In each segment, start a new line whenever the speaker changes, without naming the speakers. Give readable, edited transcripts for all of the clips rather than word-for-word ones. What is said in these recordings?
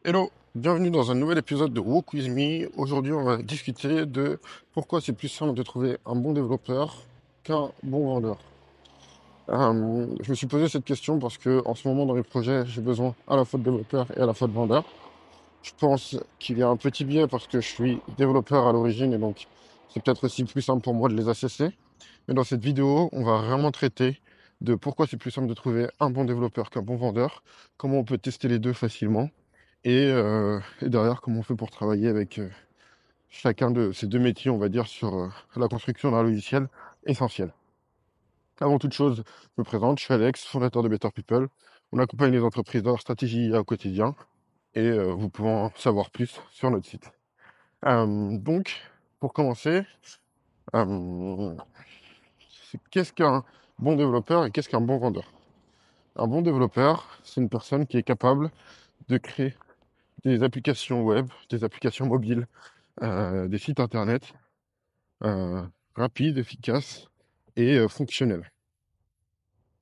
Hello, bienvenue dans un nouvel épisode de Walk With Me. Aujourd'hui, on va discuter de pourquoi c'est plus simple de trouver un bon développeur qu'un bon vendeur. Je me suis posé cette question parce que en ce moment dans les projets, j'ai besoin à la fois de développeurs et à la fois de vendeurs. Je pense qu'il y a un petit biais parce que je suis développeur à l'origine et donc c'est peut-être aussi plus simple pour moi de les assesser. Mais dans cette vidéo, on va vraiment traiter de pourquoi c'est plus simple de trouver un bon développeur qu'un bon vendeur, comment on peut tester les deux facilement et derrière, comment on fait pour travailler avec chacun de ces deux métiers, on va dire, sur la construction d'un logiciel essentiel. Avant toute chose, je me présente, je suis Alex, fondateur de Better People. On accompagne les entreprises dans leur stratégie IA au quotidien et vous pouvez en savoir plus sur notre site. Donc, pour commencer, euh, qu'est-ce qu'un bon développeur et qu'est-ce qu'un bon vendeur? Un bon développeur, c'est une personne qui est capable de créer des applications web, des applications mobiles, des sites internet euh, rapides, efficaces et fonctionnels.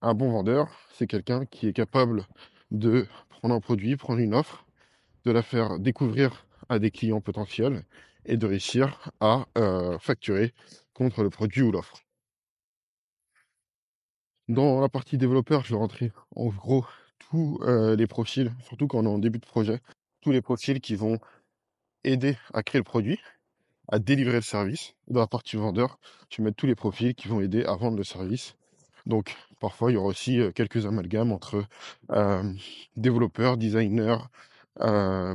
Un bon vendeur, c'est quelqu'un qui est capable de prendre un produit, prendre une offre, de la faire découvrir à des clients potentiels et de réussir à facturer contre le produit ou l'offre. Dans la partie développeur, je vais rentrer en gros tous les profils, surtout quand on est en début de projet, tous les profils qui vont aider à créer le produit, à délivrer le service. Dans la partie vendeur, tu mets tous les profils qui vont aider à vendre le service. Donc, parfois, il y aura aussi quelques amalgames entre euh, développeurs, designers,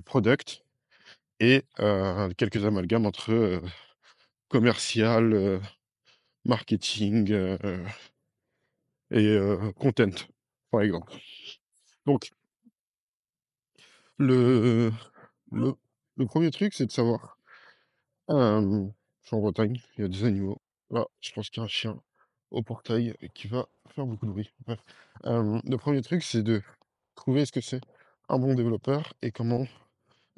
product et quelques amalgames entre commercial, marketing et content, par exemple. Donc, le, le, le premier truc, c'est de savoir. Je suis en Bretagne, il y a des animaux. Là, je pense qu'il y a un chien au portail qui va faire beaucoup de bruit. Bref. Le premier truc, c'est de trouver ce que c'est un bon développeur et comment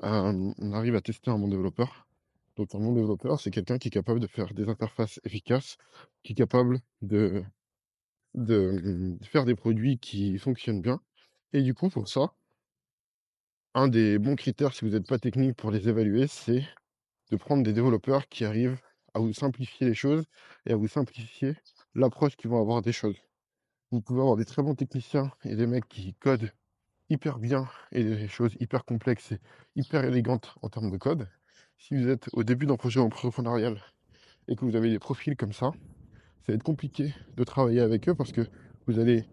on arrive à tester un bon développeur. Donc, un bon développeur, c'est quelqu'un qui est capable de faire des interfaces efficaces, qui est capable de faire des produits qui fonctionnent bien. Et du coup, pour ça, un des bons critères, si vous n'êtes pas technique pour les évaluer, c'est de prendre des développeurs qui arrivent à vous simplifier les choses et à vous simplifier l'approche qu'ils vont avoir des choses. Vous pouvez avoir des très bons techniciens et des mecs qui codent hyper bien et des choses hyper complexes et hyper élégantes en termes de code. Si vous êtes au début d'un projet entrepreneurial et que vous avez des profils comme ça va être compliqué de travailler avec eux parce que vous allez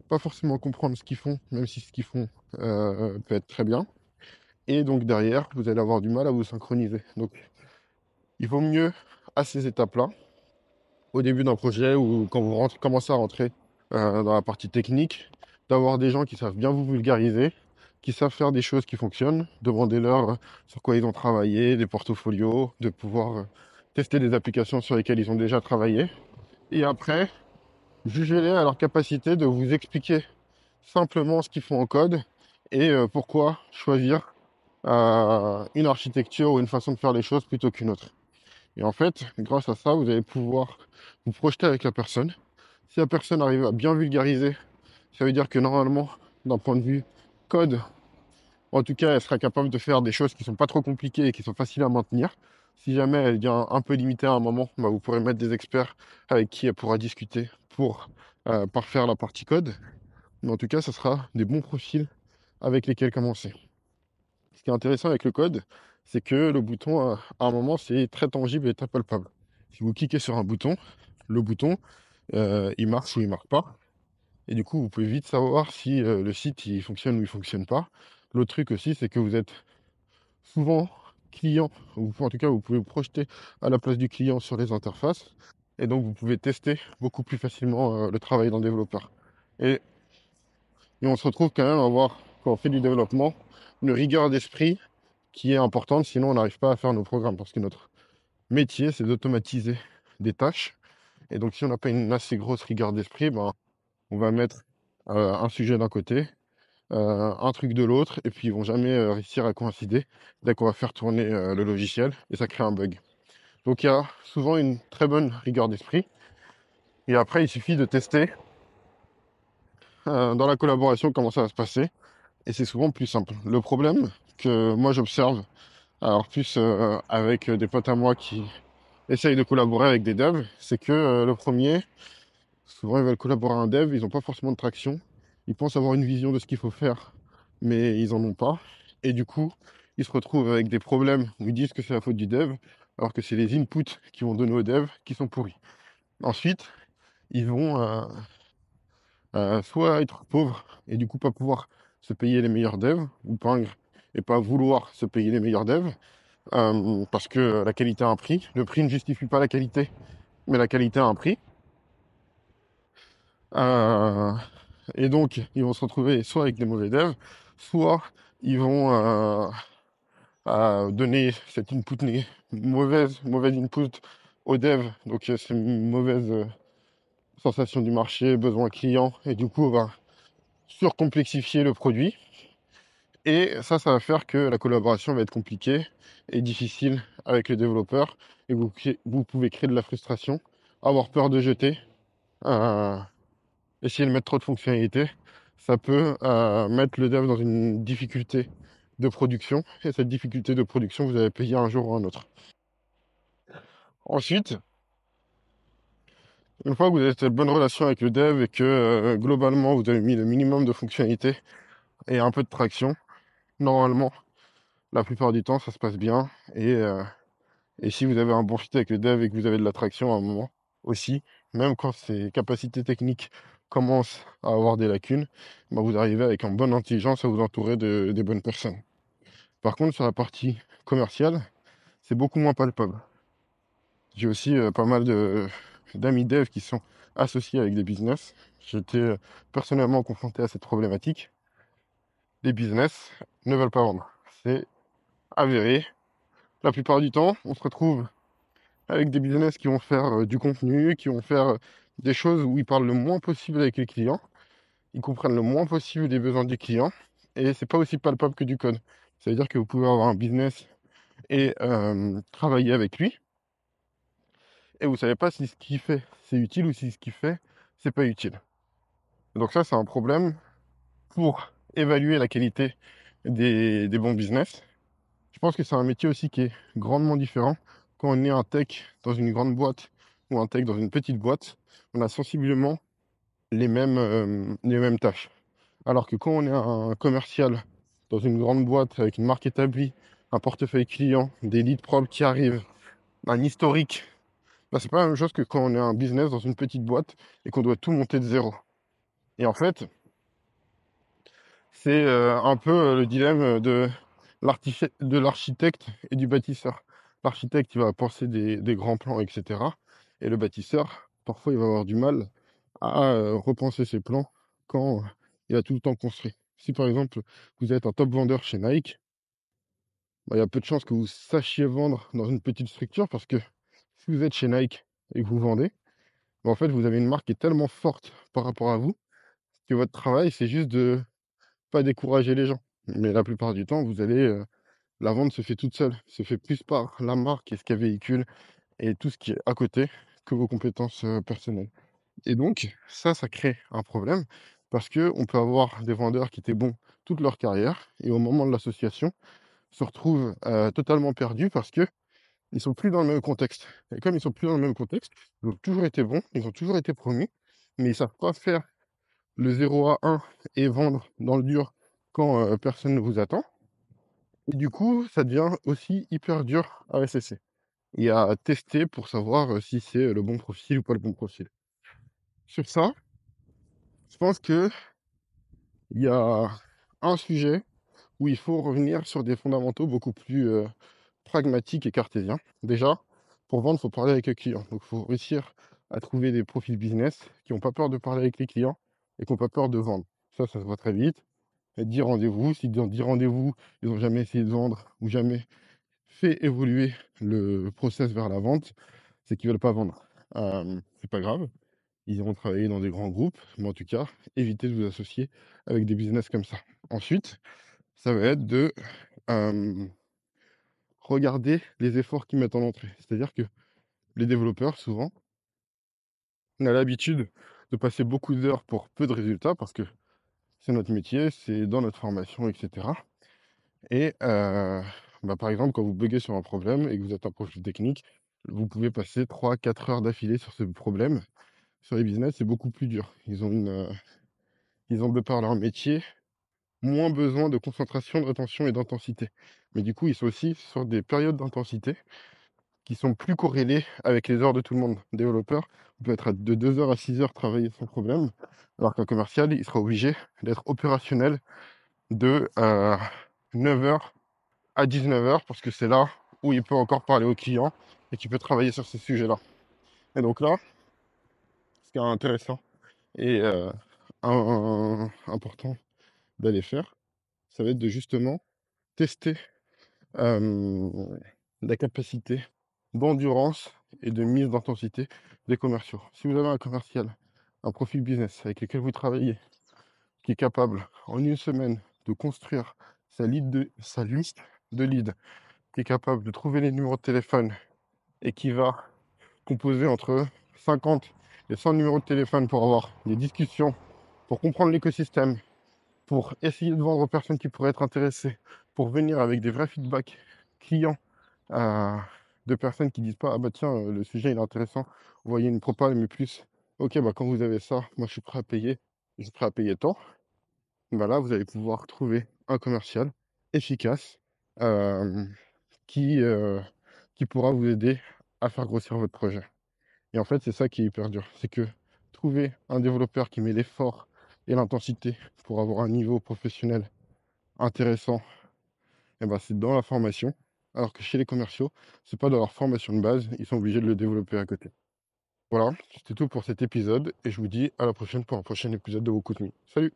pas forcément comprendre ce qu'ils font, même si ce qu'ils font peut être très bien. Et donc derrière, vous allez avoir du mal à vous synchroniser. Donc il vaut mieux à ces étapes-là, au début d'un projet ou quand vous commencez à rentrer dans la partie technique, d'avoir des gens qui savent bien vous vulgariser, qui savent faire des choses qui fonctionnent, demandez-leur sur quoi ils ont travaillé, des portfolios, de pouvoir tester des applications sur lesquelles ils ont déjà travaillé. Et après, jugez-les à leur capacité de vous expliquer simplement ce qu'ils font en code et pourquoi choisir une architecture ou une façon de faire les choses plutôt qu'une autre. Et en fait, grâce à ça, vous allez pouvoir vous projeter avec la personne. Si la personne arrive à bien vulgariser, ça veut dire que normalement, d'un point de vue code, en tout cas, elle sera capable de faire des choses qui sont pas trop compliquées et qui sont faciles à maintenir. Si jamais elle devient un peu limitée à un moment, bah, vous pourrez mettre des experts avec qui elle pourra discuter pour parfaire la partie code. Mais en tout cas, ce sera des bons profils avec lesquels commencer. Ce qui est intéressant avec le code, c'est que le bouton, à un moment, c'est très tangible et très palpable. Si vous cliquez sur un bouton, le bouton, il marche ou il marche pas. Et du coup, vous pouvez vite savoir si le site il fonctionne ou il fonctionne pas. L'autre truc aussi, c'est que vous êtes souvent client, ou en tout cas, vous pouvez vous projeter à la place du client sur les interfaces. Et donc, vous pouvez tester beaucoup plus facilement le travail d'un développeur. Et, et on se retrouve quand même à avoir, quand on fait du développement, une rigueur d'esprit qui est importante, sinon on n'arrive pas à faire nos programmes, parce que notre métier, c'est d'automatiser des tâches. Et donc, si on n'a pas une assez grosse rigueur d'esprit, ben, on va mettre un sujet d'un côté, un truc de l'autre, et puis ils vont jamais réussir à coïncider dès qu'on va faire tourner le logiciel, et ça crée un bug. Donc, il y a souvent une très bonne rigueur d'esprit. Et après, il suffit de tester dans la collaboration comment ça va se passer, et c'est souvent plus simple. Le problème, que moi j'observe, alors plus avec des potes à moi qui essayent de collaborer avec des devs, c'est que le premier, souvent ils veulent collaborer à un dev, ils n'ont pas forcément de traction, ils pensent avoir une vision de ce qu'il faut faire, mais ils en ont pas. Et du coup, ils se retrouvent avec des problèmes où ils disent que c'est la faute du dev, alors que c'est les inputs qu'ils vont donner au dev qui sont pourris. Ensuite, ils vont soit être pauvres et du coup pas pouvoir se payer les meilleurs devs, ou pingres et pas vouloir se payer les meilleurs devs, parce que la qualité a un prix. Le prix ne justifie pas la qualité, mais la qualité a un prix. Euh, et donc, ils vont se retrouver soit avec des mauvais devs, soit ils vont donner cette mauvaise input aux devs. Donc, c'est une mauvaise sensation du marché, besoin client, et du coup, on va surcomplexifier le produit. Et ça va faire que la collaboration va être compliquée et difficile avec les développeurs. Et vous pouvez créer de la frustration, avoir peur de jeter, euh, essayer de mettre trop de fonctionnalités. Ça peut mettre le dev dans une difficulté de production. Et cette difficulté de production, vous allez payer un jour ou un autre. Ensuite, une fois que vous avez cette bonne relation avec le dev et que globalement vous avez mis le minimum de fonctionnalités et un peu de traction, normalement, la plupart du temps, ça se passe bien. Et si vous avez un bon fit avec le dev et que vous avez de l'attraction à un moment aussi, même quand ces capacités techniques commencent à avoir des lacunes, bah vous arrivez avec une bonne intelligence à vous entourer des bonnes personnes. Par contre, sur la partie commerciale, c'est beaucoup moins palpable. J'ai aussi pas mal d'amis devs qui sont associés avec des business. J'étais personnellement confronté à cette problématique. Les business ne veulent pas vendre. C'est avéré. La plupart du temps, on se retrouve avec des business qui vont faire du contenu, qui vont faire des choses où ils parlent le moins possible avec les clients, ils comprennent le moins possible les besoins du client, et c'est pas aussi palpable que du code. Ça veut dire que vous pouvez avoir un business et travailler avec lui, et vous savez pas si ce qu'il fait c'est utile ou si ce qu'il fait c'est pas utile. Donc ça c'est un problème pour évaluer la qualité des bons business. Je pense que c'est un métier aussi qui est grandement différent. Quand on est un tech dans une grande boîte ou un tech dans une petite boîte, on a sensiblement les mêmes tâches. Alors que quand on est un commercial dans une grande boîte avec une marque établie, un portefeuille client, des leads propres qui arrivent, un historique, bah, c'est pas la même chose que quand on est un business dans une petite boîte et qu'on doit tout monter de zéro. Et en fait, c'est un peu le dilemme de l'architecte et du bâtisseur. L'architecte, il va penser des grands plans, etc. Et le bâtisseur, parfois, il va avoir du mal à repenser ses plans quand il a tout le temps construit. Si par exemple, vous êtes un top vendeur chez Nike, bah, il y a peu de chances que vous sachiez vendre dans une petite structure parce que si vous êtes chez Nike et que vous vendez, bah, en fait, vous avez une marque qui est tellement forte par rapport à vous que votre travail, c'est juste de pas décourager les gens. Mais la plupart du temps, vous allez, la vente se fait toute seule, se fait plus par la marque et ce qu'elle véhicule et tout ce qui est à côté que vos compétences personnelles. Et donc, ça crée un problème parce que on peut avoir des vendeurs qui étaient bons toute leur carrière et au moment de l'association se retrouvent totalement perdus parce que ils sont plus dans le même contexte. Et comme ils sont plus dans le même contexte, ils ont toujours été bons, ils ont toujours été promus, mais ils savent pas faire le 0 à 1 et vendre dans le dur quand personne ne vous attend. Et du coup, ça devient aussi hyper dur à SSC et à tester pour savoir si c'est le bon profil ou pas le bon profil. Sur ça, je pense que il y a un sujet où il faut revenir sur des fondamentaux beaucoup plus pragmatiques et cartésiens. Déjà, pour vendre, il faut parler avec le client. Donc, il faut réussir à trouver des profils business qui n'ont pas peur de parler avec les clients et qui n'ont pas peur de vendre. Ça se voit très vite. Et 10 rendez-vous, si dans 10 rendez-vous, ils n'ont jamais essayé de vendre ou jamais fait évoluer le process vers la vente, c'est qu'ils veulent pas vendre. C'est pas grave, ils iront travailler dans des grands groupes, mais en tout cas, évitez de vous associer avec des business comme ça. Ensuite, ça va être de regarder les efforts qu'ils mettent en entrée. C'est-à-dire que les développeurs, souvent, on a l'habitude de passer beaucoup d'heures pour peu de résultats parce que c'est notre métier, c'est dans notre formation, etc. Et par exemple, quand vous buggez sur un problème et que vous êtes un profil technique, vous pouvez passer 3 4 heures d'affilée sur ce problème. Sur les business, c'est beaucoup plus dur. Ils ont de par leur métier, moins besoin de concentration, de rétention et d'intensité. Mais du coup, ils sont aussi sur des périodes d'intensité qui sont plus corrélées avec les heures de tout le monde. Un développeur peut être de 2 heures à 6 heures travailler sans problème, alors qu'un commercial, il sera obligé d'être opérationnel de 9 heures à 19 heures parce que c'est là où il peut encore parler aux clients et qu'il peut travailler sur ces sujets-là. Et donc là, ce qui est intéressant et important d'aller faire, ça va être de justement tester euh, la capacité d'endurance et de mise d'intensité des commerciaux. Si vous avez un commercial, un profil business avec lequel vous travaillez, qui est capable en une semaine de construire sa liste de leads, qui est capable de trouver les numéros de téléphone et qui va composer entre 50 et 100 numéros de téléphone pour avoir des discussions, pour comprendre l'écosystème, pour essayer de vendre aux personnes qui pourraient être intéressées, pour venir avec des vrais feedbacks clients de personnes qui disent pas ah bah tiens le sujet il est intéressant, vous voyez une propale mais plus ok bah quand vous avez ça, moi je suis prêt à payer tant, bah là vous allez pouvoir trouver un commercial efficace euh, qui, euh, qui pourra vous aider à faire grossir votre projet. Et en fait c'est ça qui est hyper dur, c'est que trouver un développeur qui met l'effort et l'intensité pour avoir un niveau professionnel intéressant, et ben, c'est dans la formation. Alors que chez les commerciaux, c'est pas dans leur formation de base, ils sont obligés de le développer à côté. Voilà, c'était tout pour cet épisode et je vous dis à la prochaine pour un prochain épisode de Beaucoup de Me. Salut!